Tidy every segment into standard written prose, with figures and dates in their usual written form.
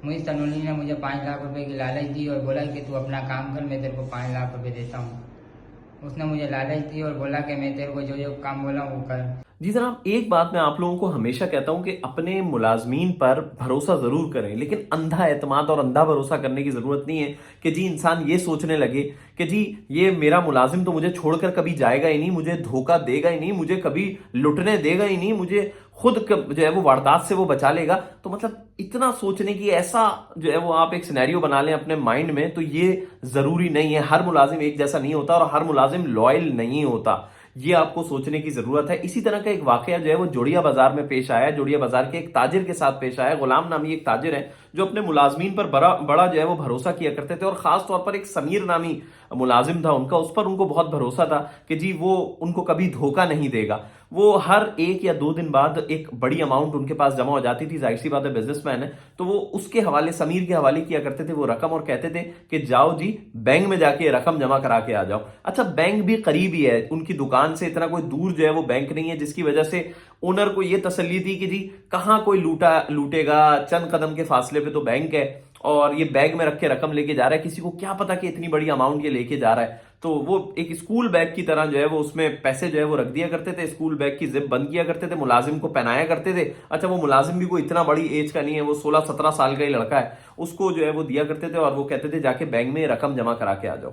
मुझे तनुली ने मुझे 5 लाख रुपए की लालच दी और बोला कि तू अपना काम कर, मैं तेरे को 5 लाख रुपए देता हूँ। उसने मुझे लालच दी और बोला कि मैं तेरे को जो जो काम बोला वो कर। जी जनाब, एक बात मैं आप लोगों को हमेशा कहता हूं कि अपने मुलाजमीन पर भरोसा जरूर करें, लेकिन अंधा एतमाद और अंधा भरोसा करने की जरूरत नहीं है कि जी इंसान ये सोचने लगे कि जी ये मेरा मुलाजिम तो मुझे छोड़कर कभी जाएगा ही नहीं, मुझे धोखा देगा ही नहीं, मुझे कभी लुटने देगा ही नहीं, मुझे खुद जो है वो वारदात से वो बचा लेगा। तो मतलब इतना सोचने की ऐसा जो है वो आप एक सिनेरियो बना लें अपने माइंड में, तो ये जरूरी नहीं है। हर मुलाजिम एक जैसा नहीं होता और हर मुलाजिम लॉयल नहीं होता, ये आपको सोचने की जरूरत है। इसी तरह का एक वाकया जो है वो जोड़िया बाजार में पेश आया। जोड़िया बाजार के एक ताजिर के साथ पेश आया। गुलाम नामी एक ताजिर है जो अपने मुलाजमीन पर बड़ा बड़ा जो है वो भरोसा किया करते थे, और खास तौर पर एक समीर नामी मुलाजिम था उनका, उस पर उनको बहुत भरोसा था कि जी वो उनको कभी धोखा नहीं देगा। वो हर 1 या 2 दिन बाद एक बड़ी अमाउंट उनके पास जमा हो जाती थी, जाहिर सी बात है बिजनेसमैन है, तो वो उसके हवाले, समीर के हवाले किया करते थे वो रकम, और कहते थे कि जाओ जी बैंक में जाके रकम जमा करा के आ जाओ। अच्छा, बैंक भी करीब ही है उनकी दुकान से, इतना कोई दूर जो है वो बैंक नहीं है, जिसकी वजह से ओनर को ये तसल्ली थी कि जी कहाँ कोई लूटेगा, चंद कदम के फासले पे तो बैंक है, और ये बैग में रख के रकम लेके जा रहा है, किसी को क्या पता कि इतनी बड़ी अमाउंट ये लेके जा रहा है। तो वो एक स्कूल बैग की तरह जो है वो उसमें पैसे जो है वो रख दिया करते थे, स्कूल बैग की जिप बंद किया करते थे, मुलाजिम को पहनाया करते थे। अच्छा, वो मुलाजिम भी कोई इतना बड़ी एज का नहीं है, वो 16-17 साल का ही लड़का है, उसको जो है वो दिया करते थे और वो कहते थे जाके बैंक में रकम जमा करा के आ जाओ।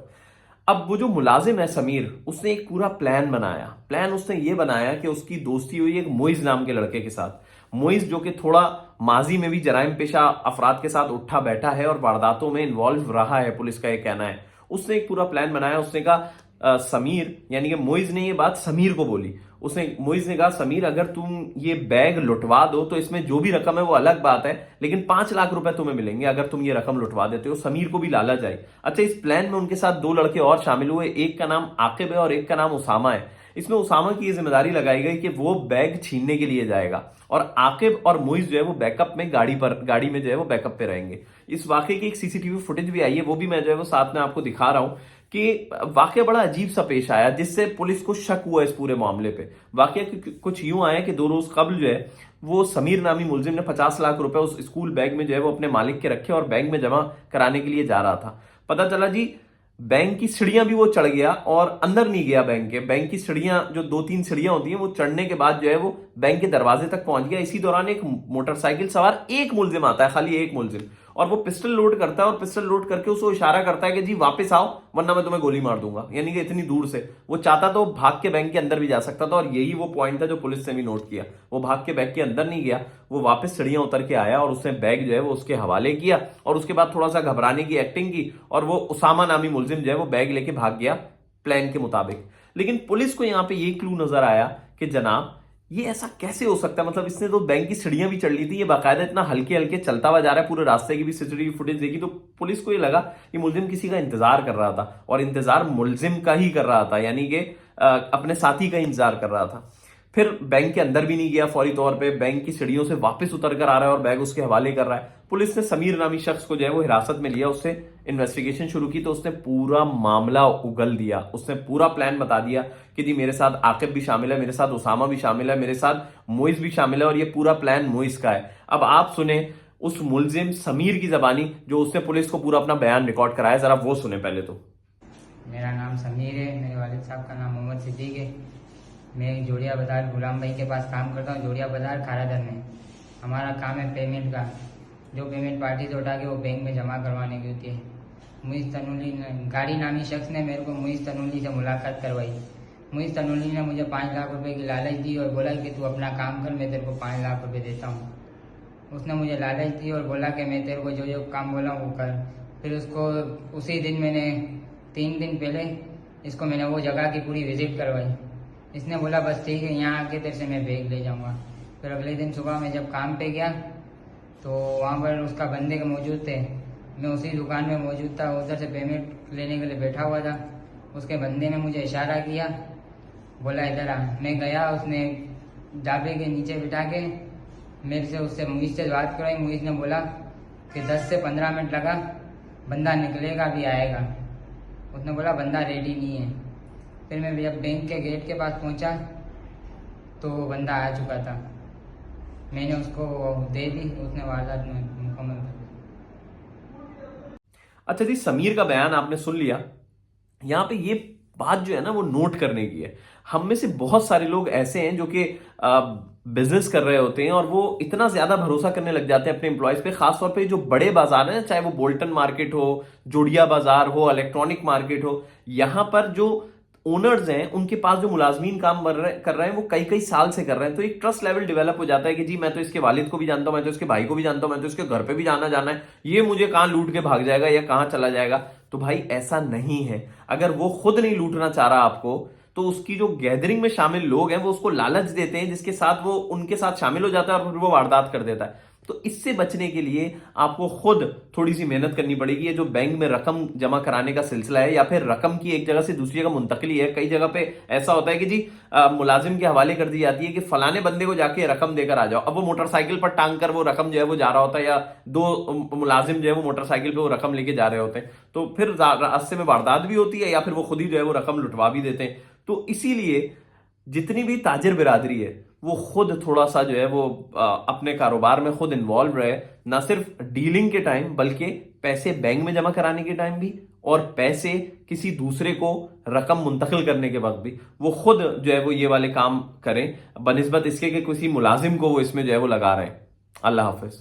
अब वो जो मुलाजिम है समीर, उसने एक पूरा प्लान बनाया। प्लान उसने ये बनाया कि उसकी दोस्ती हुई एक मोइज नाम के लड़के के साथ। मोइज जो कि थोड़ा माजी में भी जराइम पेशा अफराद के साथ उठा बैठा है और वारदातों में इन्वॉल्व रहा है, पुलिस का ये कहना है। उसने एक पूरा प्लान बनाया। उसने कहा समीर, यानी कि मोइज ने ये बात समीर को बोली। मोइज ने कहा समीर, अगर तुम ये बैग लुटवा दो तो इसमें जो भी रकम है वो अलग बात है, लेकिन 5 लाख रुपए तुम्हें मिलेंगे अगर तुम ये रकम लुटवा देते हो। समीर को भी लालच आई। अच्छा, इस प्लान में उनके साथ 2 लड़के और शामिल हुए। एक का नाम आकिब है और एक का नाम उसामा है। इसमें उसामा की जिम्मेदारी लगाई गई कि वो बैग छीनने के लिए जाएगा, और आकिब और मोइज जो है वो बैकअप में गाड़ी में जो है वो बैकअप पे रहेंगे। इस वाकई की एक सीसीटीवी फुटेज भी आई है, वो भी मैं जो है वो साथ में आपको दिखा रहा हूं कि वाकया बड़ा अजीब सा पेश आया, जिससे पुलिस को शक हुआ इस पूरे मामले पे। वाकया कुछ यूं आया कि 2 रोज कबल जो है वो समीर नामी मुलजिम ने 50 लाख रुपए उस स्कूल बैग में जो है वो अपने मालिक के रखे और बैंक में जमा कराने के लिए जा रहा था। पता चला जी बैंक की सीढ़ियां भी वो चढ़ गया और अंदर नहीं गया बैंक के। बैंक की सीढ़ियां, जो 2-3 सीढ़ियां होती हैं, वो चढ़ने के बाद जो है वो बैंक के दरवाजे तक पहुंच गया। इसी दौरान एक मोटरसाइकिल सवार एक मुलजिम आता है, खाली एक मुलजिम, और वो पिस्टल लोड करता है और पिस्टल लोड करके उसको इशारा करता है कि जी वापस आओ वरना मैं तुम्हें गोली मार दूंगा। यानी कि इतनी दूर से वो चाहता तो भाग के बैंक के अंदर भी जा सकता था, और यही वो पॉइंट था जो पुलिस ने भी नोट किया। वो भाग के बैंक के अंदर नहीं गया, वो वापस सीढ़ियां उतर के आया और उसने बैग जो है वो उसके हवाले किया, और उसके बाद थोड़ा सा घबराने की एक्टिंग की, और वो उसामा नामी मुलजिम जो है वो बैग लेके भाग गया प्लान के मुताबिक। लेकिन पुलिस को यहां पे ये क्लू नजर आया कि जनाब ये ऐसा कैसे हो सकता है, मतलब इसने तो बैंक की सीढ़ियां भी चढ़ ली थी, ये बाकायदा इतना हल्के हल्के चलता हुआ जा रहा है, पूरे रास्ते की भी सीसीटीवी फुटेज देखी तो पुलिस को ये लगा कि मुलजिम किसी का इंतजार कर रहा था, और इंतजार मुलजिम का ही कर रहा था, यानी कि अपने साथी का इंतजार कर रहा था। फिर बैंक के अंदर भी नहीं गया फौरी तौर पे, बैंक की सीढ़ियों से वापस उतर कर आ रहा है और बैग उसके हवाले कर रहा है। पुलिस ने समीर नामी शख्स को जो है वो हिरासत में लिया, उससे इन्वेस्टिगेशन शुरू की, तो उसने पूरा मामला उगल दिया। उसने पूरा प्लान बता दिया कि जी मेरे साथ आकिब भी शामिल है, मेरे साथ उसामा भी शामिल है, मेरे साथ मोइज भी शामिल है, और ये पूरा प्लान मोइज का है। अब आप सुने उस मुलजिम समीर की जबानी, जो उसने पुलिस को पूरा अपना बयान रिकॉर्ड कराया, जरा वो सुने पहले तो। मेरा नाम समीर है, मेरे वालिद साहब का नाम मोहम्मद सिद्दीक है। मैं जोड़िया बाजार गुलाम भाई के पास काम करता हूँ, जोड़िया बाजार खारादर में। हमारा काम है पेमेंट का, जो पेमेंट पार्टी से उठा के वो बैंक में जमा करवाने की होती है। मुइज़ तनूली ने, गाड़ी नामी शख्स ने मेरे को मुइज़ तनूली से मुलाकात करवाई। मुइज़ तनूली ने मुझे 5 लाख रुपए की लालच दी और बोला कि तू अपना काम कर, मैं तेरे को 5 लाख रुपए देता हूँ। उसने मुझे लालच दी और बोला कि मैं तेरे को जो जो काम बोला वो कर। फिर उसको उसी दिन मैंने 3 दिन पहले इसको मैंने वो जगह की पूरी विजिट करवाई। इसने बोला बस ठीक है, यहाँ आके तेरे से मैं बैग ले जाऊँगा। फिर अगले दिन सुबह मैं जब काम पे गया तो वहाँ पर उसका बंदे के मौजूद थे, मैं उसी दुकान में मौजूद था, उधर से पेमेंट लेने के लिए बैठा हुआ था। उसके बंदे ने मुझे इशारा किया, बोला इधर आ। मैं गया, उसने ढाबे के नीचे बिठा के मेरे से उससे मुइज़ से बात कराई। मुइज़ ने बोला कि 10 से 15 मिनट लगा, बंदा निकलेगा भी आएगा। उसने बोला बंदा रेडी नहीं है। फिर मैं जब बैंक के गेट के पास पहुंचा तो बंदा आ चुका था। मैंने उसको दे दी, उसने वारदात में मुकम्मल कर दी। अच्छा जी, समीर का बयान आपने सुन लिया। यहाँ पे ये बात जो है ना वो नोट करने की है। हम में से बहुत सारे लोग ऐसे हैं जो कि बिजनेस कर रहे होते हैं और वो इतना ज्यादा भरोसा करने लग जाते हैं अपने एम्प्लॉयज पे, खासतौर पे जो बड़े बाजार हैं, चाहे वो बोल्टन मार्केट हो, जोड़िया बाजार हो, इलेक्ट्रॉनिक मार्केट हो, यहां पर जो ओनर्स हैं उनके पास जो मुलाजमीन काम कर रहे हैं वो कई कई साल से कर रहे हैं, तो एक ट्रस्ट लेवल डेवलप हो जाता है कि जी मैं तो इसके वालिद को भी जानता हूं, मैं तो इसके भाई को भी जानता हूं, मैं तो इसके घर पे भी जाना है, ये मुझे कहां लूट के भाग जाएगा या कहां चला जाएगा। तो भाई ऐसा नहीं है। अगर वो खुद नहीं लूटना चाह रहा आपको, तो उसकी जो गैदरिंग में शामिल लोग हैं वो उसको लालच देते हैं, जिसके साथ वो उनके साथ शामिल हो जाता है और फिर वो वारदात कर देता है। तो इससे बचने के लिए आपको खुद थोड़ी सी मेहनत करनी पड़ेगी। ये जो बैंक में रकम जमा कराने का सिलसिला है या फिर रकम की एक जगह से दूसरी जगह मुंतकली है, कई जगह पे ऐसा होता है कि जी मुलाजिम के हवाले कर दी जाती है कि फलाने बंदे को जाके रकम देकर आ जाओ। अब वो मोटरसाइकिल पर टांग कर वो रकम जो है वो जा रहा होता है, या दो मुलाजिम जो है वो मोटरसाइकिल पे वो रकम लेके जा रहे होते हैं, तो फिर रास्ते में वारदात भी होती है या फिर वो खुद ही जो है वो रकम लुटवा भी देते हैं। तो इसीलिए जितनी भी ताजिर बिरादरी है वो खुद थोड़ा सा जो है वो अपने कारोबार में खुद इन्वॉल्व रहे, ना सिर्फ डीलिंग के टाइम बल्कि पैसे बैंक में जमा कराने के टाइम भी, और पैसे किसी दूसरे को रकम मुंतकिल करने के वक्त भी वो खुद जो है वो ये वाले काम करें, बनिस्बत इसके कि किसी मुलाजिम को वो इसमें जो है वो लगा रहे हैं। अल्लाह हाफिज।